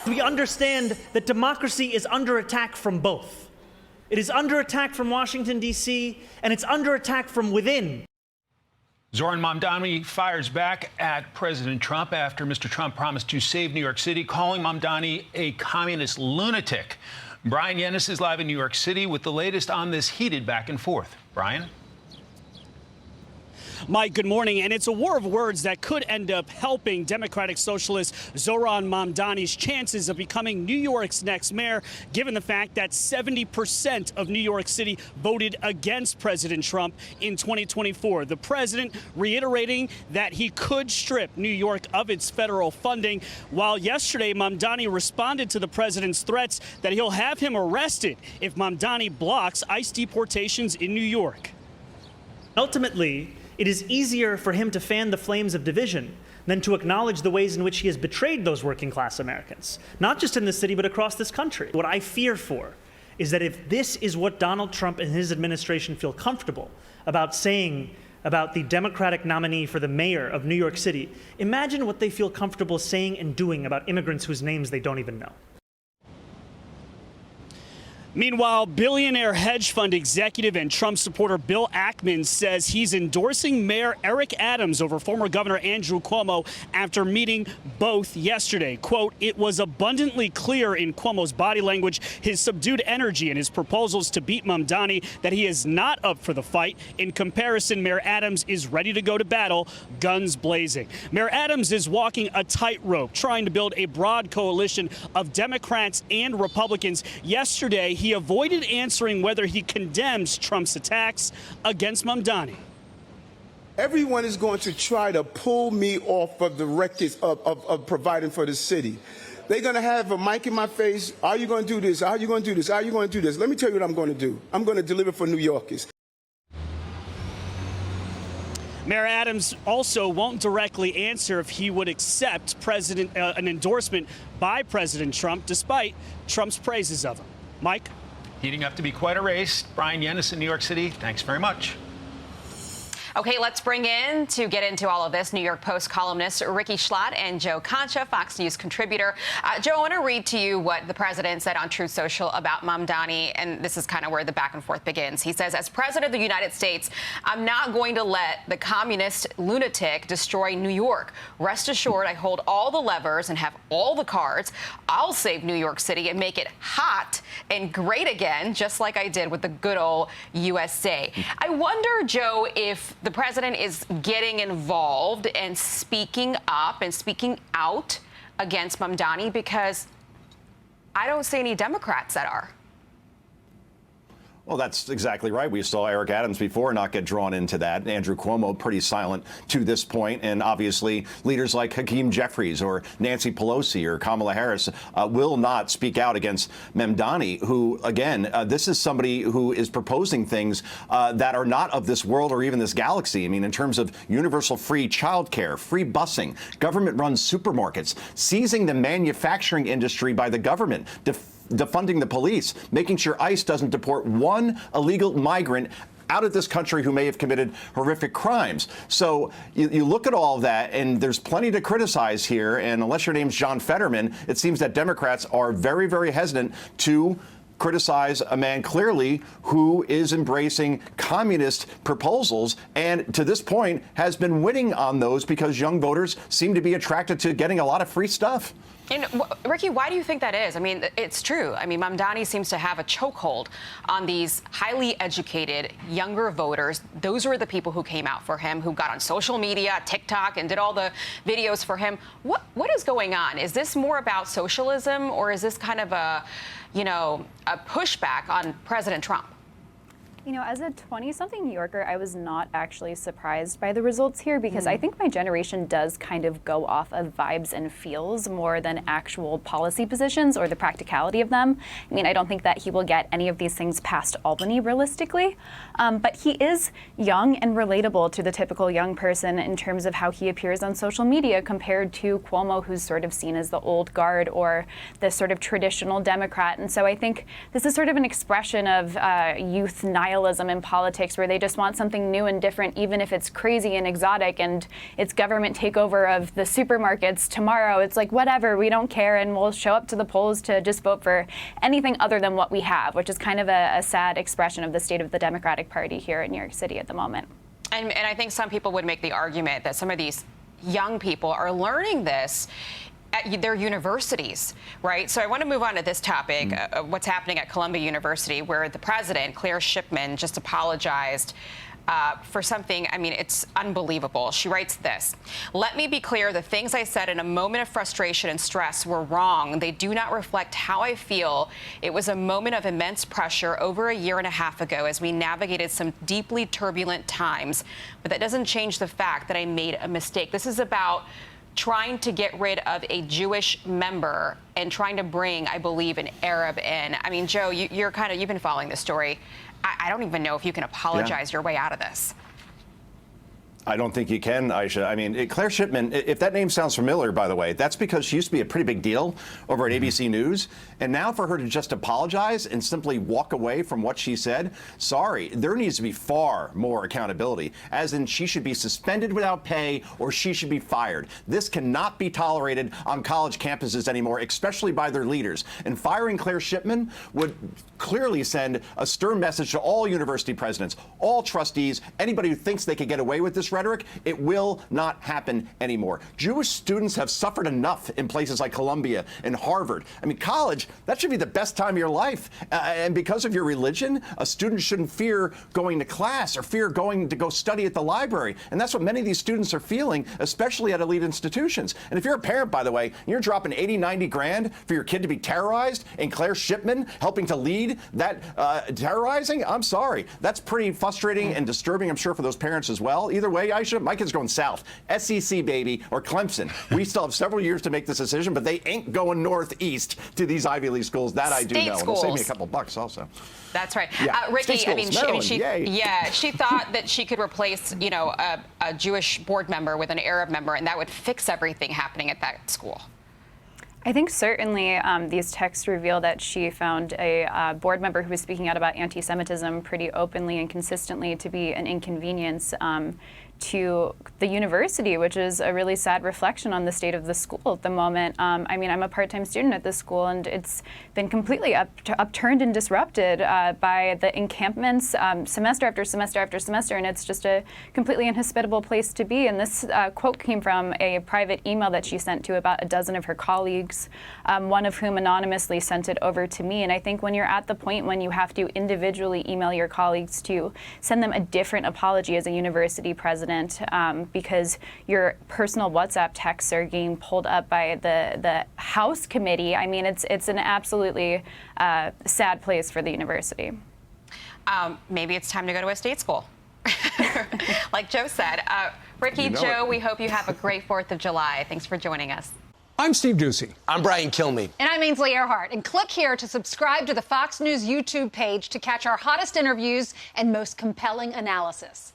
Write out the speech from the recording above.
We understand that democracy is under attack from both. It is under attack from Washington, D.C., and it's under attack from within. Zoran Mamdani fires back at President Trump after Mr. Trump promised to save New York City, calling Mamdani a communist lunatic. Bryan Llenas is live in New York City with the latest on this heated back and forth. Bryan? Mike, good morning. And it's a war of words that could end up helping Democratic Socialist Zoran Mamdani's chances of becoming New York's next mayor, given the fact that 70% of New York City voted against President Trump in 2024. The president reiterating that he could strip New York of its federal funding, while yesterday Mamdani responded to the president's threats that he'll have him arrested if Mamdani blocks ICE deportations in New York. Ultimately, it is easier for him to fan the flames of division than to acknowledge the ways in which he has betrayed those working class Americans, not just in this city, but across this country. What I fear for is that if this is what Donald Trump and his administration feel comfortable about saying about the Democratic nominee for the mayor of New York City, imagine what they feel comfortable saying and doing about immigrants whose names they don't even know. Meanwhile, billionaire hedge fund executive and Trump supporter Bill Ackman says he's endorsing Mayor Eric Adams over former Governor Andrew Cuomo after meeting both yesterday. Quote, "It was abundantly clear in Cuomo's body language, his subdued energy and his proposals to beat Mamdani that he is not up for the fight. In comparison, Mayor Adams is ready to go to battle, guns blazing." Mayor Adams is walking a tightrope, trying to build a broad coalition of Democrats and Republicans. Yesterday, he avoided answering whether he condemns Trump's attacks against Mamdani. Everyone is going to try to pull me off of the records of providing for the city. They're going to have a mic in my face. Are you going to do this? Are you going to do this? Are you going to do this? Let me tell you what I'm going to do. I'm going to deliver for New Yorkers. Mayor Adams also won't directly answer if he would accept an endorsement by President Trump, despite Trump's praises of him. Mike? Heating up to be quite a race. Bryan Llenas in New York City, thanks very much. Okay, let's bring in to get into all of this New York Post columnist Rikki Schlott and Joe Concha, Fox News contributor. Joe, I want to read to you what the president said on Truth Social about Mamdani, and this is kind of where the back and forth begins. He says, "As president of the United States, I'm not going to let the communist lunatic destroy New York. Rest assured, I hold all the levers and have all the cards. I'll save New York City and make it hot and great again, just like I did with the good old USA." I wonder, Joe, if the president is getting involved and speaking up and speaking out against Mamdani, because I don't see any Democrats that are. Well, that's exactly right. We saw Eric Adams before not get drawn into that. Andrew Cuomo pretty silent to this point. And obviously, leaders like Hakeem Jeffries or Nancy Pelosi or Kamala Harris will not speak out against Mamdani, who, again, this is somebody who is proposing things that are not of this world or even this galaxy. I mean, in terms of universal free childcare, free busing, government-run supermarkets, seizing the manufacturing industry by the government, defunding the police, making sure ICE doesn't deport one illegal migrant out of this country who may have committed horrific crimes. So you look at all of that, and there's plenty to criticize here. And unless your name's John Fetterman, it seems that Democrats are very, very hesitant to criticize a man clearly who is embracing communist proposals and to this point has been winning on those because young voters seem to be attracted to getting a lot of free stuff. And Rikki, why do you think that is? I mean, it's true. I mean, Mamdani seems to have a chokehold on these highly educated younger voters. Those were the people who came out for him, who got on social media, TikTok, and did all the videos for him. What is going on? Is this more about socialism, or is this kind of a pushback on President Trump? You know, as a 20-something New Yorker, I was not actually surprised by the results here because I think my generation does kind of go off of vibes and feels more than actual policy positions or the practicality of them. I mean, I don't think that he will get any of these things past Albany realistically, but he is young and relatable to the typical young person in terms of how he appears on social media compared to Cuomo, who's sort of seen as the old guard or the sort of traditional Democrat. And so I think this is sort of an expression of youth nihilism nihilism in politics where they just want something new and different, even if it's crazy and exotic and it's government takeover of the supermarkets tomorrow. It's like, whatever, we don't care, and we'll show up to the polls to just vote for anything other than what we have, which is kind of a sad expression of the state of the Democratic Party here in New York City at the moment. And I think some people would make the argument that some of these young people are learning this at their universities, right? So I want to move on to this topic, what's happening at Columbia University, where the president, Claire Shipman, just apologized for something. I mean, it's unbelievable. She writes this: "Let me be clear, the things I said in a moment of frustration and stress were wrong. They do not reflect how I feel. It was a moment of immense pressure over a year and a half ago as we navigated some deeply turbulent times. But that doesn't change the fact that I made a mistake." This is about trying to get rid of a Jewish member and trying to bring, I believe, an Arab in. I mean, Joe, you've been following this story. I don't even know if you can apologize your way out of this. I don't think you can, Aisha. I mean, Claire Shipman, if that name sounds familiar, by the way, that's because she used to be a pretty big deal over at ABC News. And now for her to just apologize and simply walk away from what she said, sorry, there needs to be far more accountability, as in she should be suspended without pay or she should be fired. This cannot be tolerated on college campuses anymore, especially by their leaders. And firing Claire Shipman would clearly send a stern message to all university presidents, all trustees, anybody who thinks they could get away with this rhetoric. It will not happen anymore. Jewish students have suffered enough in places like Columbia and Harvard. I mean, college, that should be the best time of your life. And because of your religion, a student shouldn't fear going to class or fear going to go study at the library. And that's what many of these students are feeling, especially at elite institutions. And if you're a parent, by the way, you're dropping 80, 90 grand for your kid to be terrorized and Claire Shipman helping to lead that terrorizing, I'm sorry. That's pretty frustrating and disturbing, I'm sure, for those parents as well. Either way, Aisha, my kid's going south. SEC, baby, or Clemson. We still have several years to make this decision, but they ain't going northeast to to these Ivy League schools. That I do know. And it'll save me a couple bucks also. That's right. Yeah. Rikki, Maryland, she thought that she could replace, a Jewish board member with an Arab member, and that would fix everything happening at that school. I think certainly these texts reveal that she found a board member who was speaking out about anti-Semitism pretty openly and consistently to be an inconvenience to the university, which is a really sad reflection on the state of the school at the moment. I mean, I'm a part-time student at this school, and it's been completely upturned and disrupted by the encampments semester after semester after semester, and it's just a completely inhospitable place to be. And this quote came from a private email that she sent to about a dozen of her colleagues, one of whom anonymously sent it over to me. And I think when you're at the point when you have to individually email your colleagues to send them a different apology as a university president, because your personal WhatsApp texts are getting pulled up by the House committee, I mean, it's an absolutely sad place for the university. Maybe it's time to go to a state school. Like Joe said. Rikki, Joe, we hope you have a great 4th of July. Thanks for joining us. I'm Steve Doocy. I'm Brian Kilmeade. And I'm Ainsley Earhart. And click here to subscribe to the Fox News YouTube page to catch our hottest interviews and most compelling analysis.